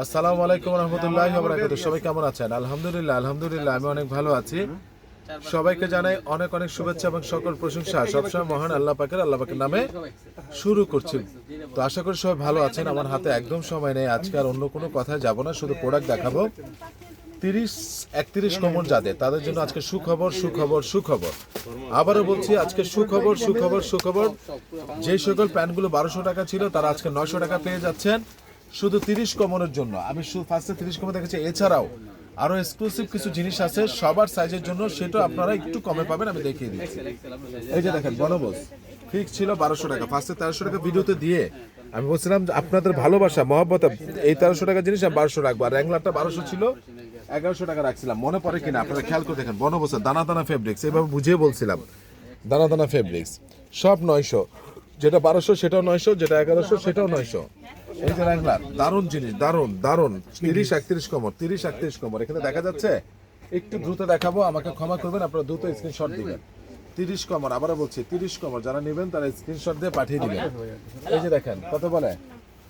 আসসালামু আলাইকুম রহমতুল্লাহি ওয়া বারাকাতুহু। সবাই কেমন আছেন? আলহামদুলিল্লাহ আমি অনেক ভালো আছি। সবাইকে জানাই অনেক অনেক শুভেচ্ছা এবং সকল প্রশংসা সবসময় মহান আল্লাহ পাকের নামে শুরু করছি। তো আশা করি সবাই ভালো আছেন। আমার হাতে একদম সময় নেই আজকে, আর অন্য কোনো কথায় যাব না, শুধু প্রোডাক্ট দেখাবো। 30-31 কোমর যাদের, তাদের জন্য আজকে সুখবর সুখবর সুখবর। আবারও বলছি, আজকে সুখবর সুখবর সুখবর। যেই সকল প্যান্টগুলো 1200 টাকা ছিল তারা আজকে 900 টাকা পেয়ে যাচ্ছেন শুধু 30 কোমরের জন্য। আমি ফার্স্টে 30 কোমর দেখেছি, এছাড়াও আরো এক্সক্লুসিভ কিছু জিনিস আছে সবার সাইজের জন্য, সেটা আপনারা একটু কমে পাবেন, আমি দেখিয়ে দিচ্ছি। এই যে দেখেন, বনবোস ফিক্স ছিল 1200 টাকা, ফার্স্টে 1300 টাকা ভিডিওতে দিয়ে আমি বলছিলাম যে আপনাদের ভালোবাসা মহব্বত, এই 1300 টাকা জিনিস আমি 1200 রাখবো। আর র্যাংলারটা 1200 ছিল, 1100 টাকা রাখছিলাম, মনে পড়ে কিনা আপনারা খেয়াল করে দেখেন। বনবোসের দানা দানা ফেব্রিক্স, এইভাবে বুঝিয়ে বলছিলাম, দানা দানা ফেব্রিক্স সব 900, যেটা 1200 সেটাও 900, যেটা 1100 সেটাও 900। এই যে র্যাংলার, দারুণ জিনিস, দারুণ দারুণ। 30-31 কোমর, 30-31 কোমর এখানে দেখা যাচ্ছে। একটু দ্রুত দেখাবো, আমাকে ক্ষমা করবেন, আপনারা দ্রুত স্ক্রিনশট দিবেন। 30 কোমর, আবারও বলছি 30 কোমর, যারা নেবেন তারা স্ক্রিনশট দিয়ে পাঠিয়ে দিবেন। এই যে দেখেন কত বলে,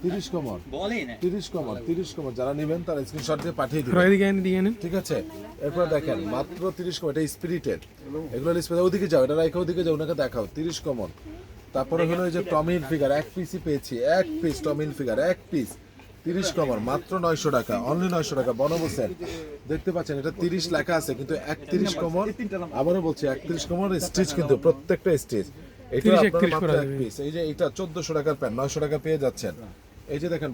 30 কোমর 30 কোমর 30 কোমর, যারা নেবেন তারা স্ক্রিনশট দিয়ে পাঠিয়ে দিবেন, ঠিক আছে? এরপর দেখেন মাত্র 30 কোমর, এটা স্পিরিটেড, এগুলো স্পিরিট। ওদিকে যাও, এটা রাইখা ওদিকে যাও, ওনাকে দেখাও। 30 কোমর। তারপরে হলো এই যে টমিল ফিগার, এক পিসই পেয়েছি, এক পিস টমিল ফিগার, এক পিস 30 কমর, মাত্র 900 টাকা, অনলি 900 টাকা। বনবসের দেখতে পাচ্ছেন, এটা 30 লেখা আছে কিন্তু 31 কমর। আবারও বলছি 31 কমর স্টিচ, কিন্তু প্রত্যেকটা স্টিচ। এটা আপনারা মাত্র এক পিস। এই যে এটা 1400 টাকার প্যান্ট 900 টাকা পেয়ে যাচ্ছেন। এই যে দেখেন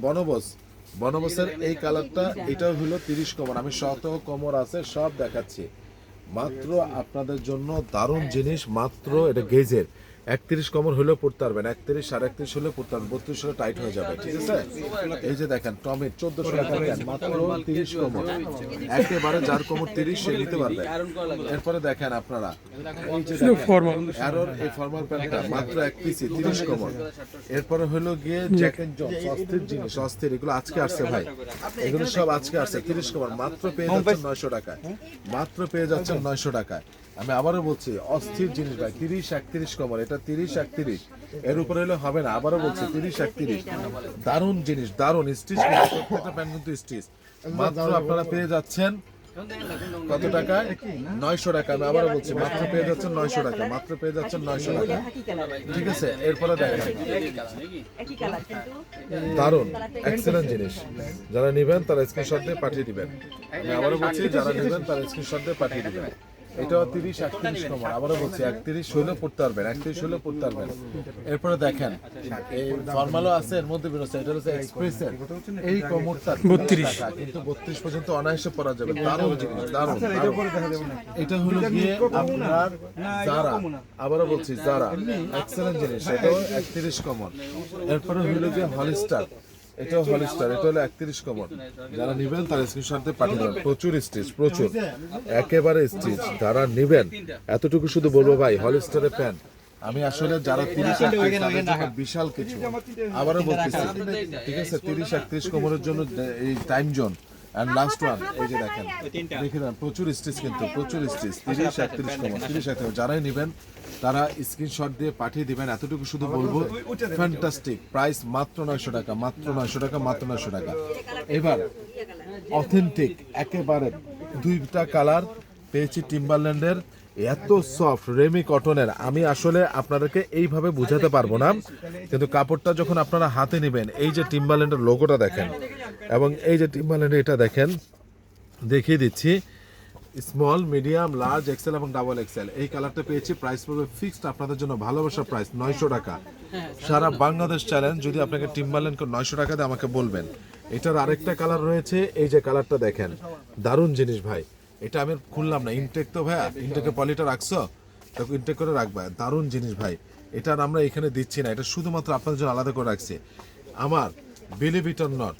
বনবসের এই কালারটা, এটাও হলো 30 কমর। আমি শত কমর আছে সব দেখাচ্ছি মাত্র আপনাদের জন্য, দারুণ জিনিস। মাত্র এটা গেজের 31 কমর হলেও পড়তে পারবেন, 31 31.5 হলেও পড়তে পারবেন, 32 হলে টাইট হয়ে যাবে, ঠিক আছে? এই যে দেখেন টমেট 1400 টাকা মাত্র 30 কমর, একেবারে যার কমর 30 সে নিতে পারবে। এরপরে দেখেন আপনারা এই যে এরর, এই ফর্মাল প্যান্টটা মাত্র এক পিসি 30 কমর। এরপরে হলো গিয়ে জ্যাক এন্ড জনস, অস্থির জিনিস, অস্থির। এগুলো আজকে আসছে ভাই, এগুলো সব আজকে আসছে। 30 কমর মাত্র পেয়ে যাচ্ছেন 900 টাকায়, মাত্র পেয়ে যাচ্ছেন 900 টাকায়। আমি আবারও বলছি, অস্থির জিনিস ভাই। 30-31 কমর, এটা 30-31, এর উপরে হলে হবে না। আবারও বলছি 30-31, দারুণ জিনিস, দারুণ স্টিচ, প্রত্যেকটা প্যান্ট কিন্তু স্টিচ। মাত্র আপনারা পেয়ে যাচ্ছেন কত টাকায়? 900 টাকা। আমি আবারও বলছি, মাত্র পেয়ে যাচ্ছেন 900 টাকা, মাত্র পেয়ে যাচ্ছেন 900 টাকা, ঠিক আছে? এরপরে দেখেন দারুণ এক্সেলেন্ট জিনিস, যারা নেবেন তারা স্ক্রিনশট দিয়ে পাঠিয়ে দিবেন। আমি আবারও বলছি, যারা নেবেন তারা স্ক্রিনশট দিয়ে পাঠিয়ে দিবেন। এটাও 30-31 কমর, আবারও বলছি 31 হলেও পড়তে পারবেন, 31 হলেও পড়তে পারবেন। এরপরে দেখেন এই ফর্মালও আছে, এর মধ্যে বেরোচ্ছে, এটা হচ্ছে এক্সপ্রেসের এই কমরটা 32 টাকা, কিন্তু 32 পর্যন্ত অনায়াসে পরা যাবে। দারুণ জিনিস, দারুণ। এটা হলো গিয়ে আপনার যারা, আবারও বলছি যারা, এক্সেলেন্ট জিনিস, এটাও 31 কমর। এরপরে হলো গিয়ে হলিস্টার, এটাও হলিস্টার, এটা হলো 31 কমর। যারা নেবেন তারা স্ক্রিনশট দিয়ে পাঠিয়ে দেবেন। প্রচুর স্টিচ, প্রচুর, একেবারে স্টিচ। যারা নেবেন এতটুকু শুধু বলবো ভাই, হলিস্টারের প্যান্ট আমি আসলে যারা 30-31 বিশাল কিছু। আবারও বলতেছি, ঠিক আছে? 30-31 কোমরের জন্য এই time zone and last one. এই যে দেখেন, দেখে নেন, প্রচুর স্টিচ, কিন্তু প্রচুর স্টিচ। 30-31 কমর, 30-31, যারাই নেবেন তারা স্ক্রিনশট দিয়ে পাঠিয়ে দিবেন। এতটুকু শুধু বলবো, ফ্যান্টাস্টিক প্রাইস, মাত্র 900 টাকা, মাত্র 900 টাকা, মাত্র 900 টাকা। এবার অথেন্টিক একেবারে 2টা কালার পেয়েছি টিম্বারল্যান্ডের, এত সফট রেমি কটনের। আমি আসলে আপনাদেরকে এইভাবে বুঝাতে পারবো না, কিন্তু কাপড়টা যখন আপনারা হাতে নেবেন, এই যে টিম্বারল্যান্ডের লোগোটা দেখেন, এবং এই যে টিম্বারল্যান্ডের এটা দেখেন, দেখিয়ে দিচ্ছি, স্মল, মিডিয়াম, লার্জ, এক্সেল এবং ডাবল এক্সেল। এই কালারটা পেয়েছি, প্রাইস পড়বে ফিক্সড আপনাদের জন্য, ভালোবাসার প্রাইস 900 টাকা। সারা বাংলাদেশ চ্যালেঞ্জ, যদি আপনাকে টিম্বারল্যান্ড 900 টাকা দিয়ে আমাকে বলবেন। এটার আরেকটা কালার রয়েছে, এই যে কালারটা দেখেন, দারুণ জিনিস ভাই। এটা আমি খুললাম না, ইনটেক তো ভাইয়া, ইনটেকে পলিটা রাখছো তো ইনটেক করে রাখবা, দারুণ জিনিস ভাই। এটার আমরা এখানে দিচ্ছি না, এটা শুধুমাত্র আপনাদের জন্য আলাদা করে রাখছি। আমার বিলিভ ইট অর নট,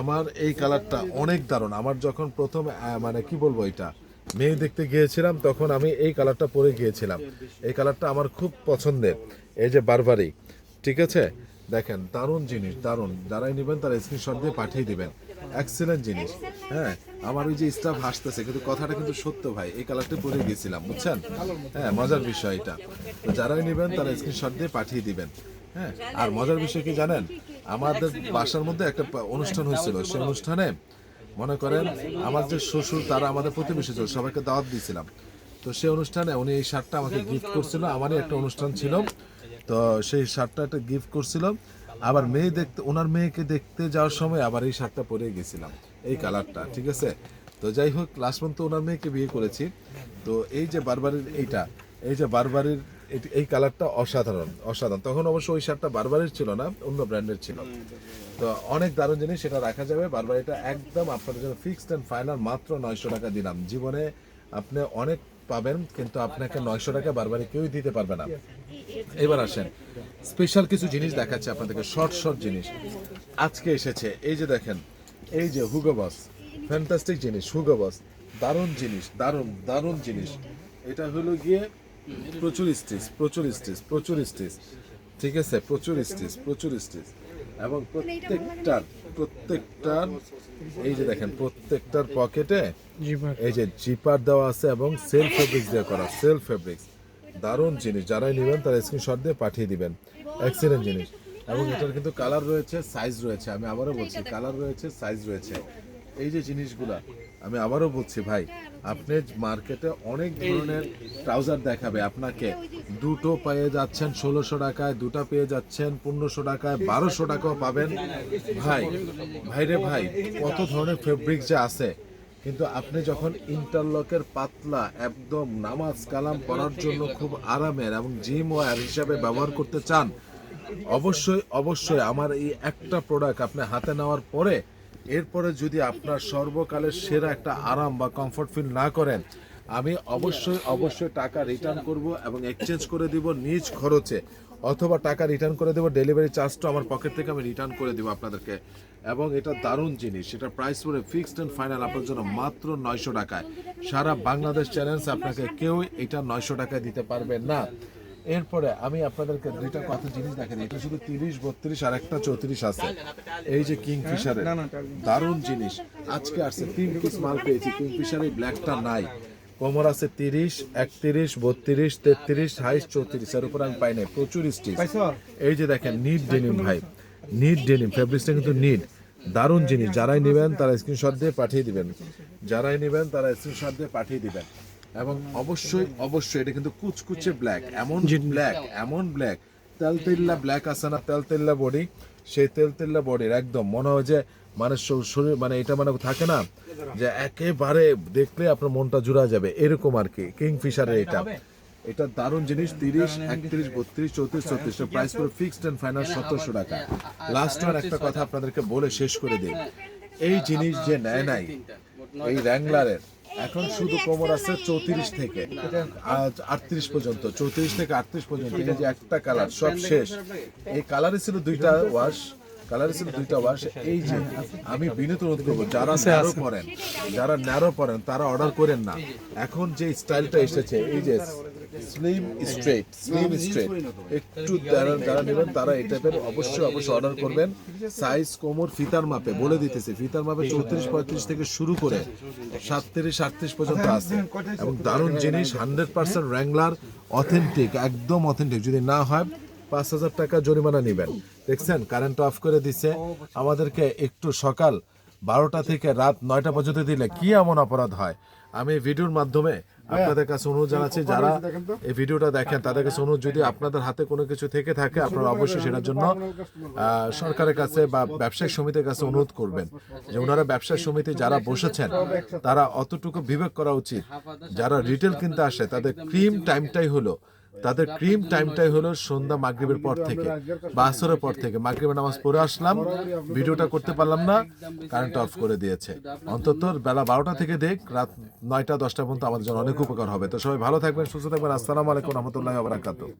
আমার এই কালারটা অনেক দারুণ। আমার যখন প্রথম মানে কি বলবো, এটা মেয়ে দেখতে গিয়েছিলাম, তখন আমি এই কালারটা পরে গিয়েছিলাম। এই কালারটা আমার খুব পছন্দের, এই যে বারবারি, ঠিক আছে? দেখেন দারুণ জিনিস, দারুণ। যারাই নেবেন তারা স্ক্রিনশট দিয়ে পাঠিয়ে দিবেন, এক্সেলেন্ট জিনিস। হ্যাঁ, আমার ওই যে স্টাফ হাসতেছে, কিন্তু কথাটা কিন্তু সত্য ভাই, এই কালারটা পরে গিয়েছিলাম, বুঝছেন? হ্যাঁ, মজার বিষয় এটা। তো যারাই নেবেন তারা স্ক্রিনশট দিয়ে পাঠিয়ে দিবেন। হ্যাঁ, আর মজার বিষয় কি জানেন, আমাদের বাসার মধ্যে একটা অনুষ্ঠান হয়েছিল, সেই অনুষ্ঠানে মনে করেন আমার যে শ্বশুর তারা আমাদের প্রতিবেশী ছিল, সবাইকে দাওয়াত দিয়েছিলাম। তো সেই অনুষ্ঠানে উনি এই শার্টটা আমাকে গিফট করছিল, আমারই একটা অনুষ্ঠান ছিল, তো সেই শার্টটা একটা গিফট করছিল। আবার ওনার মেয়েকে দেখতে যাওয়ার সময় আবার এই শার্টটা পরে গেছিলাম, এই কালারটা, ঠিক আছে। তো যাই হোক, লাস্ট পর্যন্ত ওনার মেয়েকে বিয়ে করেছি। তো এই যে বারবারির এই যে বারবারির এই কালারটা অসাধারণ অসাধারণ। তখন অবশ্য ওই শার্টটা বারবারির ছিল না, অন্য ব্র্যান্ডের ছিল। তো অনেক দারুণ জিনিস, সেটা রাখা যাবে। বারবারিটা একদম আপনাদের জন্য ফিক্সড অ্যান্ড ফাইনাল, মাত্র 900 টাকা দিলাম। জীবনে আপনি অনেক পাবেন, কিন্তু আপনাকে 900 টাকা বারবারি কেউই দিতে পারবে না। এবার আসেন, স্পেশাল কিছু জিনিস দেখাচ্ছে আপনাদেরকে, শর্ট জিনিস আজকে এসেছে। এই যে দেখেন, এই যে হুগো বস, ফ্যান্টাস্টিক জিনিস, হুগো বস, দারুণ জিনিস, দারুণ জিনিস। এটা হলো গিয়ে প্রচুর স্টিচ, ঠিক আছে, প্রচুর স্টিচ এবং প্রত্যেকটার এই যে দেখেন, প্রত্যেকটার পকেটে এই যে জিপার দেওয়া আছে এবং সেলফ ফেব্রিক্স দিয়ে করা, সেলফ ফেব্রিক্স। দারুণ জিনিস, যারাই নেবেন তারা স্ক্রিনশট দিয়ে পাঠিয়ে দিবেন। এক্সিলেন্ট জিনিস। এবং এটার কিন্তু কালার রয়েছে, সাইজ রয়েছে। আমি আবারও বলছি, কালার রয়েছে, সাইজ রয়েছে। এই যে জিনিসগুলা আমি আবারও বলছি ভাই, আপনি মার্কেটে অনেক ধরনের ট্রাউজার দেখাবে আপনাকে, দুটো পেয়ে যাচ্ছেন 1600 টাকায়, দুটো পেয়ে যাচ্ছেন 1500 টাকায়, 1200 টাকাও পাবেন। ভাইরে ভাই, কত ধরনের ফেব্রিক যে আছে। কিন্তু আপনি যখন ইন্টারলকের পাতলা একদম নামাজ কালাম পড়ার জন্য খুব আরামের এবং জিম ওয়্যার হিসাবে ব্যবহার করতে চান, অবশ্যই আমার এই একটা প্রোডাক্ট আপনি হাতে নেওয়ার পরে, এরপরে যদি আপনার সর্বকালের সেরা একটা আরাম বা কমফর্ট ফিল না করেন, আমি অবশ্যই টাকা রিটার্ন করব এবং এক্সচেঞ্জ করে দিব নিজ খরচে, অথবা টাকা রিটার্ন করে দেবো, ডেলিভারি চার্জটা আমার পকেট থেকে আমি রিটার্ন করে দেবো আপনাদেরকে। এবং এটা দারুণ জিনিস, এটা প্রাইস পড়ে ফিক্সড অ্যান্ড ফাইনাল আপনার জন্য মাত্র 900 টাকায়। সারা বাংলাদেশ চ্যালেঞ্জ, আপনাকে কেউ এটা 900 টাকায় দিতে পারবে না। এরপরে আমি আপনাদেরকে দুইটা কথা জিনিস দেখাই, এটা শুধু 30, 32 আর একটা 34 আছে। এই যে কিংফিশারের দারুণ জিনিস, আজকে আসছে 3 পিস মাল পেয়েছি। কিংফিশারের ব্ল্যাকটা নাই, কোমর আছে 30, 31, 32, 33, 28, 34, এর উপর আমি পাই নাই। প্রচুর স্টিচ। এই যে দেখেন, নিট ডেনিম ভাই, নিট ডেনিম, ফেব্রিক্সটা কিন্তু নিট, দারুণ জিনিস। যারাই নেবেন তারা স্ক্রিনশট দিয়ে পাঠিয়ে দিবেন, এবং অবশ্যই এটা কিন্তু কুচকুচে ব্ল্যাক, এমন ব্ল্যাক, তেলতেল্লা ব্ল্যাক আছে না, তেলতেল্লা বডি, সেই তেলতেল্লা বডির একদম মনে হয় যে মানে শরীর, মানে এটা মানে থাকে না যে একেবারে দেখলে আপনার মনটা জুড়া যাবে, এরকম আর কি। কিংফিশারের এটা দারুণ জিনিস। 30, 31, 32, 34, 34 প্রাইস করে ফিক্সড এন্ড ফাইনাল 1700 টাকা। লাস্ট ওয়ান একটা কথা আপনাদেরকে বলে শেষ করে দিই, এই জিনিস যে নেয় নাই এই র্যাঙ্গলারের, এখন শুধু কোমর আছে 34 থেকে 38 পর্যন্ত, 34 থেকে 38 পর্যন্ত। এই যে একটা কালার, সব শেষ। এই কালারে ছিল দুইটা ওয়াশ, এই যে আমি বিনীত অনুরোধ করবো, যারা ন্যারো পরেন তারা অর্ডার করেন না। এখন যে স্টাইলটা এসেছে, এই যে স্লিম স্ট্রেট, একটু যারা নেবেন তারা এই টাইপের অবশ্যই অর্ডার করবেন। সাইজ কোমর ফিতার মাপে বলে দিতেছি, ফিতার মাপে 34, 35 থেকে শুরু করে 37, 38 পর্যন্ত আছে। এবং দারুণ জিনিস, 100% র্যাঙ্গলার, অথেন্টিক, একদম অথেন্টিক। যদি না হয় 5000 টাকা জরিমানা নেবেন। দেখছেন, কারেন্ট অফ করে দিচ্ছে আমাদেরকে। একটু সকাল 12টা থেকে রাত 9টা পর্যন্ত দিলে কি এমন অপরাধ হয়? আমি ভিডিওর মাধ্যমে আপনাদের কাছে অনুরোধ জানাচ্ছি, যারা এই ভিডিওটা দেখেন তাদের কাছে অনুরোধ, যদি আপনাদের হাতে কোনো কিছু থেকে থাকে আপনারা অবশ্যই সেটার জন্য সরকারের কাছে বা ব্যবসায়িক সমিতির কাছে অনুরোধ করবেন, যে ওনারা ব্যবসায়িক সমিতি যারা বসেছেন তারা অতটুকু বিবেক করা উচিত। যারা রিটেল কিনতে আসে তাদের ক্রিম টাইমটাই হলো সন্ধ্যা মাগরিবের পর থেকে বা আসরের পর থেকে। মাগরিবের নামাজ পড়ে আসলাম, ভিডিওটা করতে পারলাম না, কারেন্ট অফ করে দিয়েছে। অন্তত বেলা 12টা থেকে রাত 9টা 10টা পর্যন্ত আমাদের জন্য অনেক উপকার হবে। তো সবাই ভালো থাকবেন, সুস্থ থাকবেন। আসসালামু আলাইকুম রহমতুল্লাহি ওয়া বারাকাতুহু।